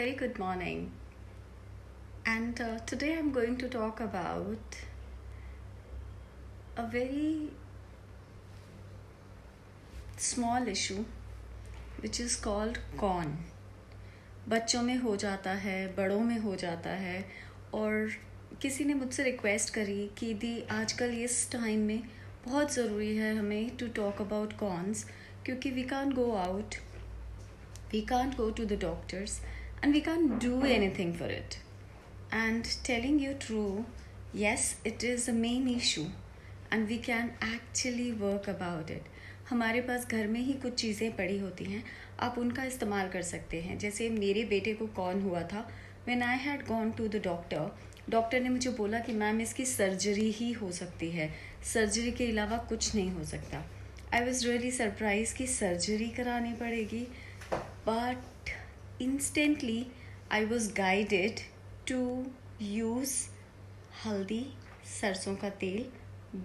very good morning. And today I'm going to talk about a very small issue which is called कौन. बच्चों में हो जाता है, बड़ों में हो जाता है. और किसी ने मुझसे रिक्वेस्ट करी कि दी आजकल इस टाइम में बहुत ज़रूरी है हमें टू टॉक अबाउट कॉन्स, क्योंकि we can't go out, we can't go to the doctors, and we can't do anything for it. And telling you true, yes, it is a main issue and we can actually work about it. हमारे पास घर में ही कुछ चीज़ें पड़ी होती हैं, आप उनका इस्तेमाल कर सकते हैं. जैसे मेरे बेटे को कौन हुआ था, when I had gone to the doctor, doctor ने मुझे बोला कि मैम इसकी सर्जरी ही हो सकती है, सर्जरी के अलावा कुछ नहीं हो सकता. आई वॉज रियली सरप्राइज कि सर्जरी करानी पड़ेगी. But instantly I was guided to use हल्दी, सरसों का तेल,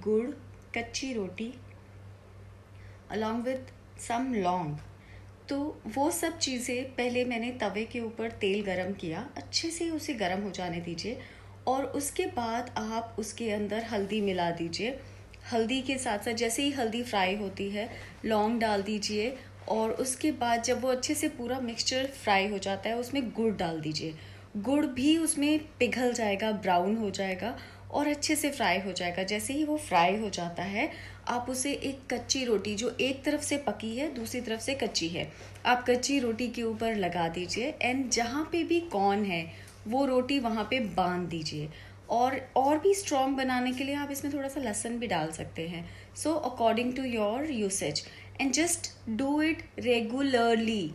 गुड़, कच्ची रोटी along with some लौंग. तो वो सब चीज़ें पहले मैंने तवे के ऊपर तेल गरम किया, अच्छे से उसे गरम हो जाने दीजिए और उसके बाद आप उसके अंदर हल्दी मिला दीजिए. हल्दी के साथ साथ जैसे ही हल्दी फ्राई होती है लौंग डाल दीजिए और उसके बाद जब वो अच्छे से पूरा मिक्सचर फ्राई हो जाता है उसमें गुड़ डाल दीजिए. गुड़ भी उसमें पिघल जाएगा, ब्राउन हो जाएगा और अच्छे से फ्राई हो जाएगा. जैसे ही वो फ्राई हो जाता है आप उसे एक कच्ची रोटी जो एक तरफ से पकी है दूसरी तरफ से कच्ची है, आप कच्ची रोटी के ऊपर लगा दीजिए एंड जहाँ पे भी कॉर्न है वो रोटी वहाँ पे बांध दीजिए. और भी स्ट्रॉन्ग बनाने के लिए आप इसमें थोड़ा सा लहसुन भी डाल सकते हैं. So according to your usage and just do it regularly.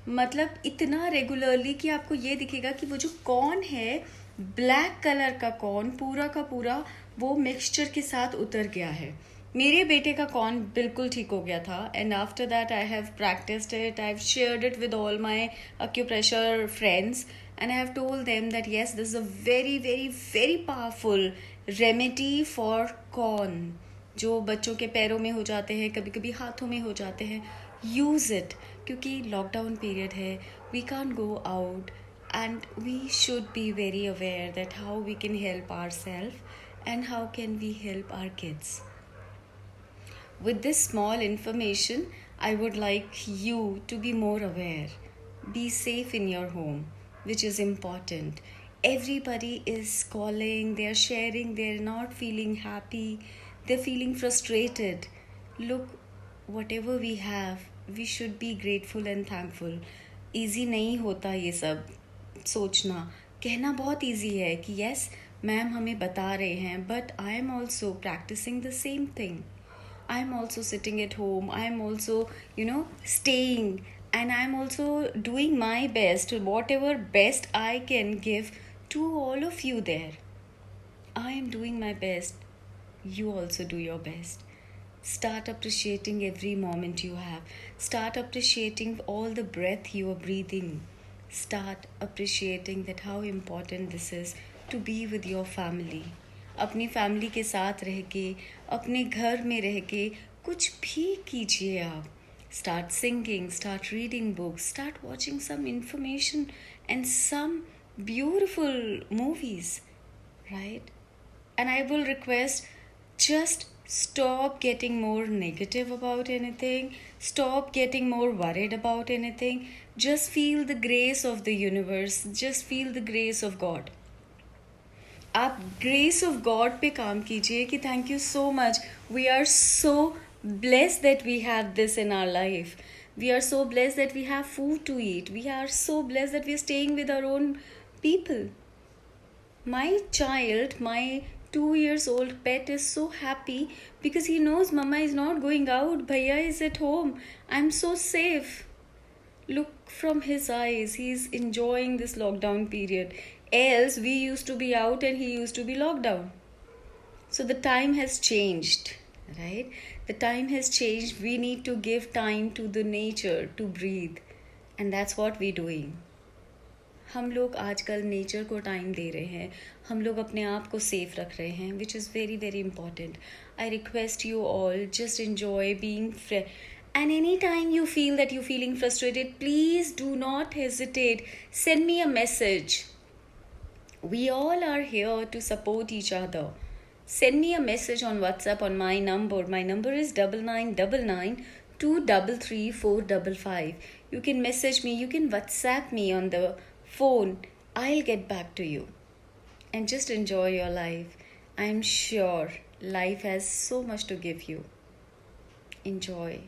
मतलब इतना रेगुलरली कि आपको ये दिखेगा कि वो जो कॉर्न है, ब्लैक कलर का कॉर्न पूरा का पूरा वो मिक्सचर के साथ उतर गया है. मेरे बेटे का कॉर्न बिल्कुल ठीक हो गया था and after that I have practised it, I have shared it with all my acupressure friends and I have told them that yes, this is a very very very powerful remedy for corn. जो बच्चों के पैरों में हो जाते हैं, कभी कभी हाथों में हो जाते हैं, यूज़ इट. क्योंकि लॉकडाउन पीरियड है, we can't go out and we should be very aware that how we can help our self and how can we help our kids. With this small information, I would like you to be more aware. Be safe in your home, which is important. Everybody is calling, they are sharing, they're not feeling happy, they're feeling frustrated. Look, whatever we have, we should be grateful and thankful. Easy नहीं होता ये सब सोचना. कहना बहुत easy है कि yes, ma'am हमें बता रहे हैं, but I am also practicing the same thing. I'm also sitting at home, I'm also staying, and I'm also doing my best, whatever best I can give to all of you there. I am doing my best, you also do your best. Start appreciating every moment you have. Start appreciating all the breath you are breathing. Start appreciating that how important this is to be with your family. अपनी family के साथ रह के, अपने घर में रह के कुछ भी कीजिए आप. Start singing, start reading books, start watching some information and some beautiful movies, right? And I will request, just stop getting more negative about anything. Stop getting more worried about anything. Just feel the grace of the universe. Just feel the grace of God. आप grace of God पे काम कीजिए कि thank you so much, we are so blessed that we have this in our life. We are so blessed that we have food to eat. We are so blessed that we are staying with our own people. My child, my 2 years old pet is so happy because he knows mama is not going out, bhaiya is at home, I'm so safe. Look from his eyes, he's enjoying this lockdown period. Else we used to be out and he used to be locked down. So the time has changed, right? The time has changed. We need to give time to the nature to breathe, and that's what we're doing. हम लोग आजकल nature को time दे रहे हैं, हम लोग अपने आप को सेफ रख रहे हैं, which is very very important. I request you all, just enjoy being And anytime you feel that you're feeling frustrated, please do not hesitate. Send me a message. We all are here to support each other. Send me a message on WhatsApp on my number. My number is 9999 233 455. You can message me, you can WhatsApp me on the phone. I'll get back to you. And just enjoy your life. I'm sure life has so much to give you. Enjoy,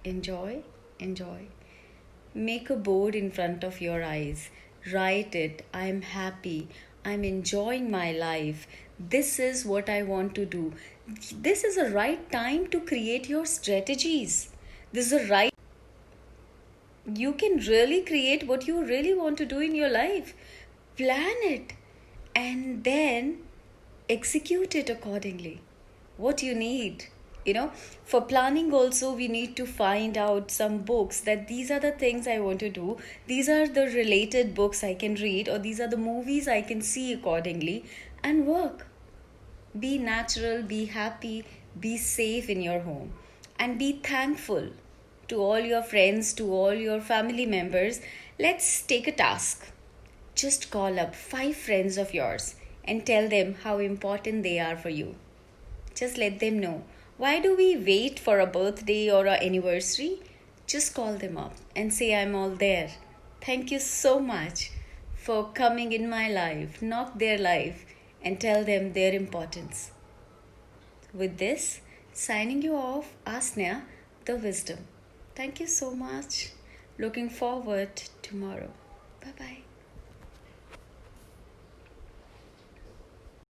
enjoy, enjoy. Make a board in front of your eyes. Write it. I'm happy. I'm enjoying my life. This is what I want to do. This is the right time to create your strategies. This is the right. You can really create what you really want to do in your life. Plan it and then execute it accordingly. What you need. For planning also, we need to find out some books that these are the things I want to do. These are the related books I can read, or these are the movies I can see accordingly, and work. Be natural, be happy, be safe in your home, and be thankful to all your friends, to all your family members. Let's take a task. Just call up 5 friends of yours and tell them how important they are for you. Just let them know. Why do we wait for a birthday or an anniversary? Just call them up and say, I'm all there. Thank you so much for coming in my life, not their life, and tell them their importance. With this, signing you off, Asnya, the wisdom. Thank you so much. Looking forward tomorrow. Bye-bye.